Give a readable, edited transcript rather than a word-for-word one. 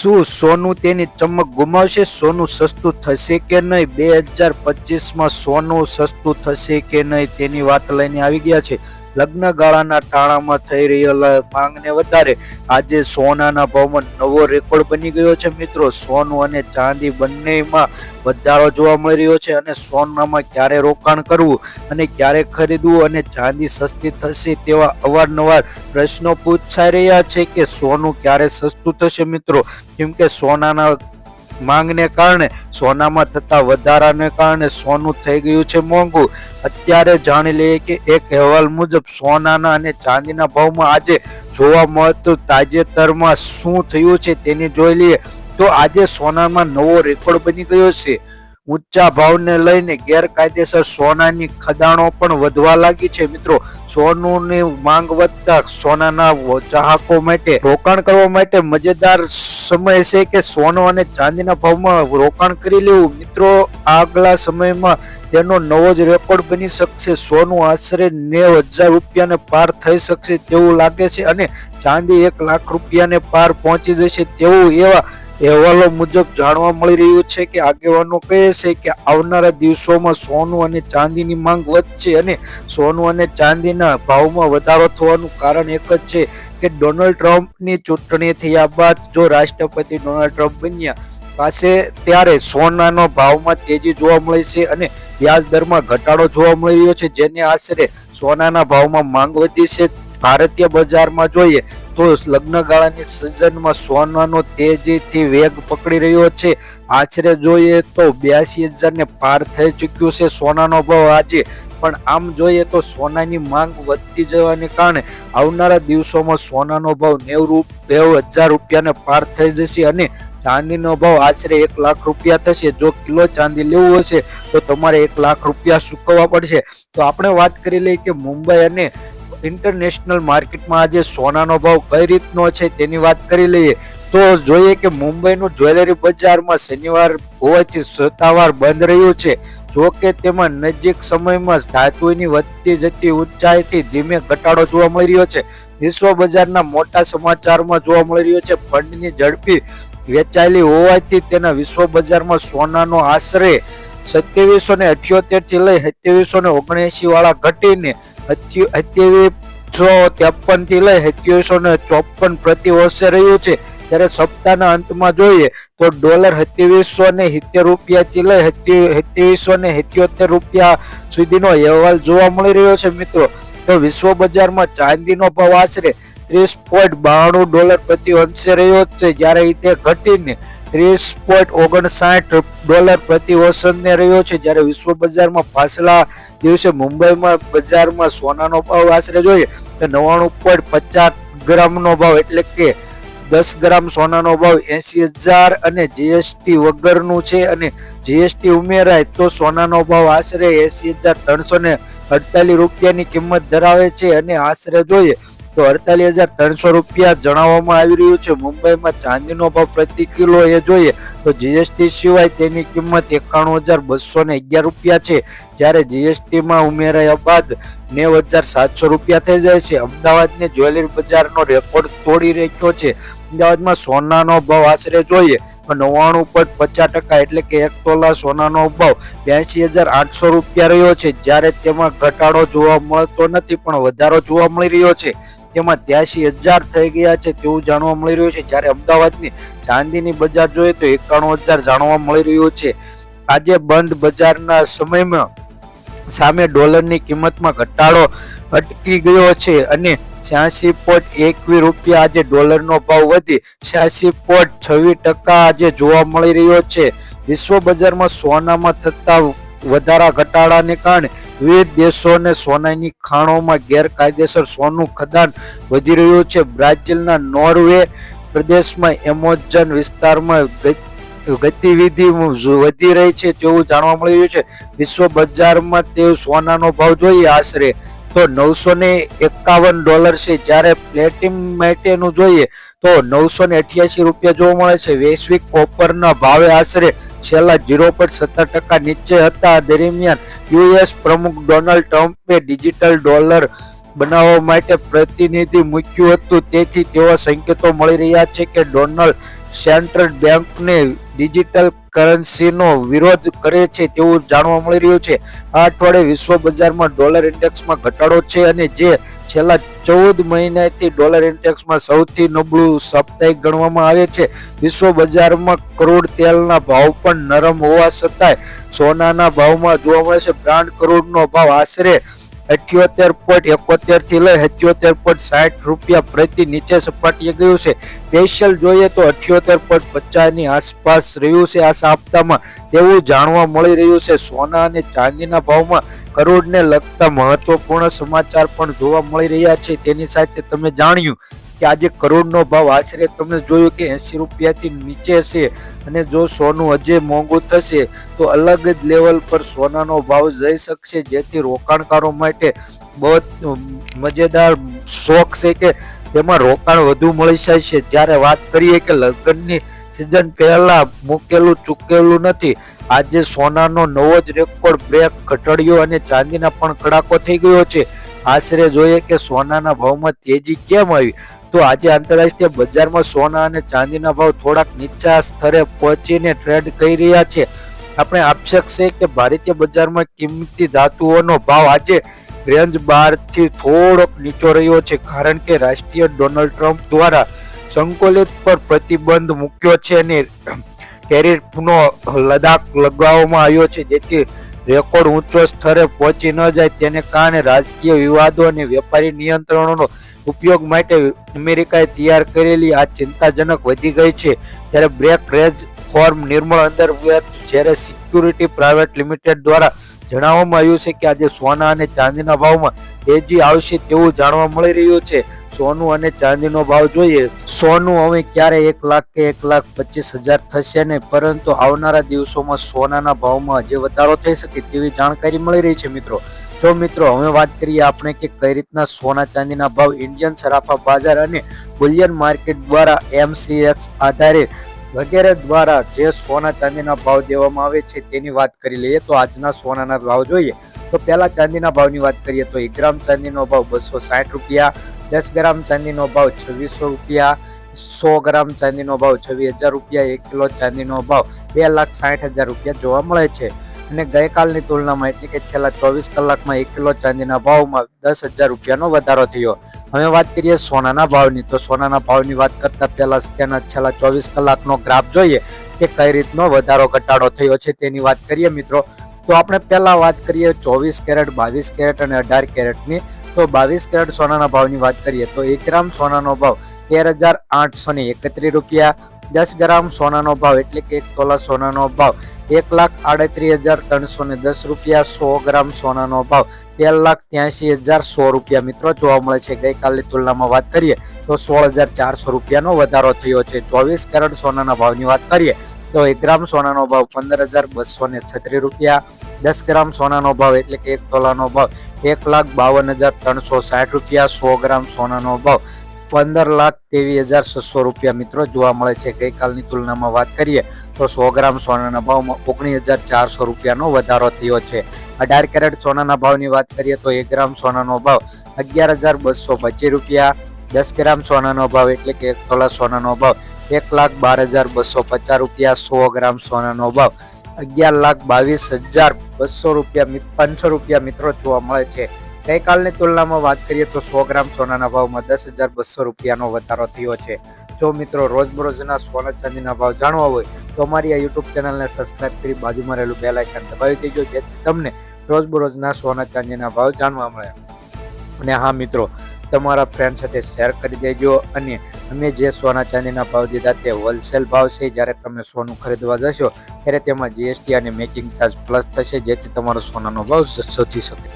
શું સોનું તેની ચમક ગુમાવશે? સોનું સસ્તું થશે કે નહીં? 2025માં સોનું સસ્તું થશે કે નહીં તેની વાત લઈને આવી ગયા છે. લગ્ન ગાળાના ટાણામાં થઈ રહેલા માંગને વધારે આજે સોનાના ભાવમાં નવો રેકોર્ડ બની ગયો છે. મિત્રો, સોનું અને ચાંદી બંનેમાં વધારો જોવા મળી રહ્યો છે અને સોનામાં ક્યારે રોકાણ કરવું અને ક્યારે ખરીદવું અને ચાંદી સસ્તી થશે તેવા અવારનવાર પ્રશ્નો પૂછાઈ રહ્યા છે કે સોનું ક્યારે સસ્તું થશે. મિત્રો, કેમ કે સોનાના માંગને કારણે સોનામાં થતા વધારાને કારણે સોનું થઈ ગયું છે મોંઘું. અત્યારે જાણી લઈએ કે એક અહેવાલ મુજબ સોનાના અને ચાંદીના ભાવમાં આજે જોવા મળતું તાજેતરમાં શું થયું છે તેની જોઈ લઈએ તો આજે સોનામાં નવો રેકોર્ડ બની ગયો છે. ઊંચા ભાવને લઈને ગેરકાયદેસર સોનાની ખદાણો પણ વધવા લાગી છે. મિત્રો, સોનુની માંગ વધતા સોનાના ચાહકો માટે રોકાણ કરવા માટે મજેદાર સમય છે કે સોનું અને ચાંદીના ભાવમાં રોકાણ કરી લેવું. મિત્રો, આગલા સમયમાં તેનો નવો જ રેકોર્ડ બની શકશે. સોનું આશરે 90,000 રૂપિયાને પાર થઈ શકશે તેવું લાગે છે અને ચાંદી 1 લાખ રૂપિયાને પાર પહોંચી જશે તેવું એવા અહેવાલો મુજબ જાણવા મળી રહ્યું છે કે આગેવાનો કહે છે કે આવનારા દિવસોમાં સોનું અને ચાંદીની માંગ વધશે અને સોનું અને ચાંદીના ભાવમાં વધારો થવાનું કારણ એક જ છે કે ડોનાલ્ડ ટ્રમ્પની ચૂંટણી થયા બાદ જો રાષ્ટ્રપતિ ડોનાલ્ડ ટ્રમ્પ બન્યા પાસે ત્યારે સોનાનો ભાવમાં તેજી જોવા મળી છે અને વ્યાજ દરમાં ઘટાડો જોવા મળી રહ્યો છે, જેને આશરે સોનાના ભાવમાં માંગ વધી છે. ભારતીય બજારમાં જોઈએ તો લગ્નગાળાની સિઝનમાં સોનાનો તેજીથી વેગ પકડી રહ્યો છે. આશરે જોઈએ તો 82,000 ને પાર થઈ ચૂક્યું છે સોનાનો ભાવ આજે. પણ આમ જોઈએ તો સોનાની માંગ વધતી જવાને કારણે આવનારા દિવસોમાં સોનાનો ભાવ 90,000 રૂપિયાને પાર થઈ જશે અને ચાંદીનો ભાવ આશરે 1 લાખ રૂપિયા થશે. જો કિલો ચાંદી લેવું હશે તો તમારે 1 લાખ રૂપિયા ચૂકવવા પડશે. તો આપણે વાત કરી લઈએ કે મુંબઈ અને ઇન્ટરનેશનલ માર્કેટમાં આજે સોનાનો ભાવ કઈ રીતનો છે તેની વાત કરી લઈએ તો જોઈએ કે મુંબઈનું જ્વેલરી બજારમાં શનિવાર હોવાથી સત્તાવાર બંધ રહ્યું છે. જો કે તેમાં નજીક સમયમાં ધાતુની વધતી જતી ઊંચાઈથી ધીમે ઘટાડો જોવા મળી રહ્યો છે. વિશ્વ બજારના મોટા સમાચારમાં જોવા મળી રહ્યો છે ફંડની ઝડપી વેચાયેલી હોવાથી તેના વિશ્વ બજારમાં સોનાનો આશરે 2778 થી લઈ 2779 વાળા ઘટીને 2753 થી લઈ 2754 પ્રતિ વર્ષે રહ્યું છે. ત્યારે સપ્તાહના અંતમાં જોઈએ તો ડોલર 2770 રૂપિયાથી લઈ 2777 રૂપિયા સુધીનો અહેવાલ જોવા મળી રહ્યો છે. મિત્રો, તો વિશ્વ બજારમાં ચાંદીનો ભાવ આશરે $30.92 પ્રતિ અંશે રહ્યો છે, જ્યારે તે ઘટીને $30.59 પ્રતિ ઓસનને રહ્યો છે. જ્યારે વિશ્વ બજારમાં પાછલા દિવસે મુંબઈમાં બજારમાં સોનાનો ભાવ આશરે જોઈએ તો 99.50 ગ્રામનો ભાવ એટલે કે 10 ગ્રામ સોનાનો ભાવ 80,000 અને જીએસટી વગરનું છે અને જીએસટી ઉમેરાય તો સોનાનો ભાવ આશરે 80,348 રૂપિયાની કિંમત ધરાવે છે અને આશરે જોઈએ તો 48,300 રૂપિયા જણાવવામાં આવી રહ્યું છે. મુંબઈમાં ચાંદીનો ભાવ પ્રતિ કિલો એ જોઈએ તો જીએસટી સિવાય તેની કિંમત 91,211 રૂપિયા છે, જ્યારે જીએસટીમાં ઉમેરાયા બાદ 90,700 રૂપિયા થઈ જાય છે. અમદાવાદની જ્વેલરી બજારનો રેકોર્ડ તોડી રાખ્યો છે. અમદાવાદમાં સોનાનો ભાવ આશરે જોઈએ તો 99.50% એટલે કે 1 તોલા સોનાનો ભાવ 82,800 રૂપિયા રહ્યો છે, જ્યારે તેમાં ઘટાડો જોવા મળતો નથી પણ વધારો જોવા મળી રહ્યો છે. તેમાં 83,000 થઈ ગયા છે તેવું જાણવા મળી રહ્યું છે. જ્યારે અમદાવાદની ચાંદીની બજાર જોઈએ તો 91,000 જાણવા મળી રહ્યું છે. આજે બંધ બજારના સમયમાં સામે ડોલરની કિંમતમાં ઘટાડો અટકી ગયો છે અને 86.21 રૂપિયા આજે ડોલરનો ભાવ વધી 86.26% આજે જોવા મળી રહ્યો છે. વિશ્વ બજારમાં સોનામાં થતા વધારા ઘટાડાને કારણે વિવિધ દેશોને સોનાની ખાણોમાં ગેરકાયદેસર સોનું ખદાન વધી રહ્યું છે. બ્રાઝિલના નોર્વે પ્રદેશમાં એમેઝોન વિસ્તારમાં ગતિવિધિ વધી રહી છે તેવું જાણવા મળી રહ્યું છે. વિશ્વ બજારમાં તે સોનાનો ભાવ જોઈએ આશરે તો $951 છે, જ્યારે પ્લેટિનમ માટેનું જોઈએ તો 988 રૂપિયા જોવા મળે છે. વૈશ્વિક કોપરના ભાવે આશરે છેલ્લા 0.17% નીચે હતા. દરમિયાન યુએસ પ્રમુખ ડોનાલ્ડ ટ્રમ્પે ડિજિટલ ડોલર બનાવવા માટે પ્રતિનિધિ મૂક્યું હતું. તેથી તેવા સંકેતો મળી રહ્યા છે કે ડોનાલ્ડ સેન્ટ્રલ બેંકને ડિજિટલ કરન્સીનો વિરોધ કરે છે તેવું જાણવા મળી રહ્યું છે. આ અઠવાડિયે વિશ્વ બજારમાં ડોલર ઇન્ડેક્સમાં ઘટાડો છે અને જે છેલ્લા 14 મહિનાથી ડોલર ઇન્ડેક્સમાં સૌથી નબળું સાપ્તાહિક ગણવામાં આવે છે. વિશ્વ બજારમાં ક્રૂડ તેલના ભાવ પણ નરમ હોવા છતાંય સોનાના ભાવમાં જોવા મળે છે. બ્રાન્ડ ક્રૂડનો ભાવ આશરે 78.71 થી લઈ 77.60 રૂપિયા પ્રતિ નીચે સપાટીએ ગયું છે. સ્પેશિયલ જોઈએ તો 78.50 ની આસપાસ રહ્યું છે આ સપ્તાહમાં તેવું જાણવા મળી રહ્યું છે. સોના અને ચાંદીના ભાવમાં ક્રૂડને લગતા મહત્વપૂર્ણ સમાચાર પણ જોવા મળી રહ્યા છે. તેની સાથે તમે જાણ્યું કે આજે ક્રૂડનો ભાવ આશરે તમે જોયું કે 80 રૂપિયાથી નીચે છે અને જો સોનું હજે મોંઘું થશે તો અલગ જ લેવલ પર સોનાનો ભાવ જઈ શકશે, જેથી રોકાણકારો માટે બહુ મજેદાર શોખ છે કે તેમાં રોકાણ વધુ મળી જાય છે. જ્યારે વાત કરીએ કે લગ્નની સિઝન પહેલા મૂકેલું ચૂકેલું નથી, આજે સોનાનો નવો જ રેકોર્ડ બ્રેક ઘટાડ્યો અને ચાંદીના પણ કડાકો થઈ ગયો છે. આશરે જોઈએ કે સોનાના ભાવમાં તેજી કેમ આવી, તો આજે આંતરરાષ્ટ્રીય બજારમાં સોના અને ચાંદીના ભાવ થોડાક નીચા સ્તરે પહોંચીને ટ્રેડ કરી રહ્યા છે. આપણે આક્ષેપ છે કે ભારતીય બજારમાં કિંમતી ધાતુઓનો ભાવ આજે રેન્જ 12 થી થોડોક નીચો રહ્યો છે, કારણ કે રાષ્ટ્રીય ડોનાલ્ડ ટ્રમ્પ દ્વારા સંકલિત પર પ્રતિબંધ મૂક્યો છે અને ટેરિફનો લદાખ લગાવવામાં આવ્યો છે, જેથી રેકોર્ડ ઊંચો સ્તરે પહોંચી ન જાય. તેને કારણે રાજકીય વિવાદો અને વેપારી નિયંત્રણોનો ઉપયોગ માટે અમેરિકાએ તૈયાર કરેલી આ ચિંતાજનક વધી ગઈ છે. ત્યારે બ્રેક રેજ ફોર્મ નિર્મળ અંતર્ગત જ્યારે સિક્યુરિટી પ્રાઇવેટ લિમિટેડ દ્વારા જણાવવામાં આવ્યું છે કે આજે સોના અને ચાંદીના ભાવમાં તેજી આવશે તેવું જાણવા મળી રહ્યું છે. સોનું અને ચાંદીનો ભાવ જોઈએ, સોનું હવે ક્યારે 1 લાખ કે 1,25,000 થશે નહીં, પરંતુ આવનારા દિવસોમાં સોનાના ભાવમાં હજી વધારો થઈ શકે તેવી જાણકારી મળી રહી છે. મિત્રો હવે વાત કરીએ આપણે કે કઈ રીતના સોના ચાંદીના ભાવ ઇન્ડિયન સરાફા બજાર અને બુલિયન માર્કેટ દ્વારા MCX આધારે વગેરે દ્વારા જે સોના ચાંદીના ભાવ દેવામાં આવે છે તેની વાત કરી લઈએ. તો આજના સોનાના ભાવ જોઈએ તો પહેલા ચાંદીના ભાવની વાત કરીએ તો 1 ગ્રામ ચાંદીનો ભાવ 260 રૂપિયા, 10 ગ્રામ ચાંદીનો ભાવ 2600 રૂપિયા, 100 ગ્રામ ચાંદીનો ભાવ 26,000 રૂપિયા, 1 કિલો ચાંદીનો ભાવ 2,60,000 રૂપિયા જોવા મળે છે. અને ગઈકાલની તુલનામાં એટલે કે છેલ્લા 24 કલાકમાં 1 કિલો ચાંદીના ભાવમાં 10,000 રૂપિયાનો વધારો થયો. હવે વાત કરીએ સોનાના ભાવની, તો સોનાના ભાવની વાત કરતા પહેલા તેના છેલ્લા 24 કલાકનો ગ્રાફ જોઈએ કે કઈ રીતનો વધારો ઘટાડો થયો છે તેની વાત કરીએ મિત્રો. તો આપણે પહેલા વાત કરીએ 24 કેરેટ, 22 કેરેટ અને 18 કેરેટની. તો 22 કેરેટ સોનાના ભાવની વાત કરીએ તો 1 ગ્રામ સોનાનો ભાવ 13,831 રૂપિયા, 10 ગ્રામ સોનાનો ભાવ એટલે કે 1 તોલા સોનાનો ભાવ 1,38,310 રૂપિયા, 100 ગ્રામ સોનાનો ભાવ 13,83,100 રૂપિયા મિત્રો જોવા મળે છે. ગઈકાલની તુલનામાં વાત કરીએ તો 16,400 રૂપિયાનો વધારો થયો છે. 24 કેરેટ સોનાના ભાવની વાત કરીએ તો 1 ગ્રામ સોનાનો ભાવ 15,236 રૂપિયા, 10 ગ્રામ સોનાનો ભાવ એટલે કે 1 તોલાનો ભાવ 1,52,360 રૂપિયા, 100 ગ્રામ સોનાનો ભાવ 15,23,600 રૂપિયા મિત્રો જોવા મળે છે. ગઈકાલની તુલનામાં વાત કરીએ તો 100 ગ્રામ સોનાના ભાવમાં 19,400 રૂપિયાનો વધારો થયો છે. 18 કેરેટ સોનાના ભાવની વાત કરીએ તો 1 ગ્રામ સોનાનો ભાવ 11,225 રૂપિયા, 10 ગ્રામ સોનાનો ભાવ એટલે કે 1 તોલા સોનાનો ભાવ 1,12,250 રૂપિયા, 100 ગ્રામ સોનાનો ભાવ 11,22,200 રૂપિયા 500 રૂપિયા મિત્રો જોવા મળે છે. ગઈકાલની તુલનામાં વાત કરીએ તો 100 ગ્રામ સોનાના ભાવમાં 10,200 રૂપિયાનો વધારો થયો છે. જો મિત્રો રોજબરોજના સોના ચાંદીના ભાવ જાણવા હોય તો અમારી આ યુટ્યુબ ચેનલને સબસ્ક્રાઇબ કરી બાજુમાં રહેલું બેલ આઇકન દબાવી દેજો, જેથી તમને રોજબરોજના સોના ચાંદીના ભાવ જાણવા મળે. અને હા મિત્રો, તમારા ફ્રેન્ડ સાથે શેર કરી દેજો. અને અમે જે સોના ચાંદીના ભાવ દીધા તે હોલસેલ ભાવ છે. જ્યારે તમે સોનું ખરીદવા જશો ત્યારે તેમાં GST અને મેકિંગ ચાર્જ પ્લસ થશે, જેથી તમારો સોનાનો ભાવ વધી શકે.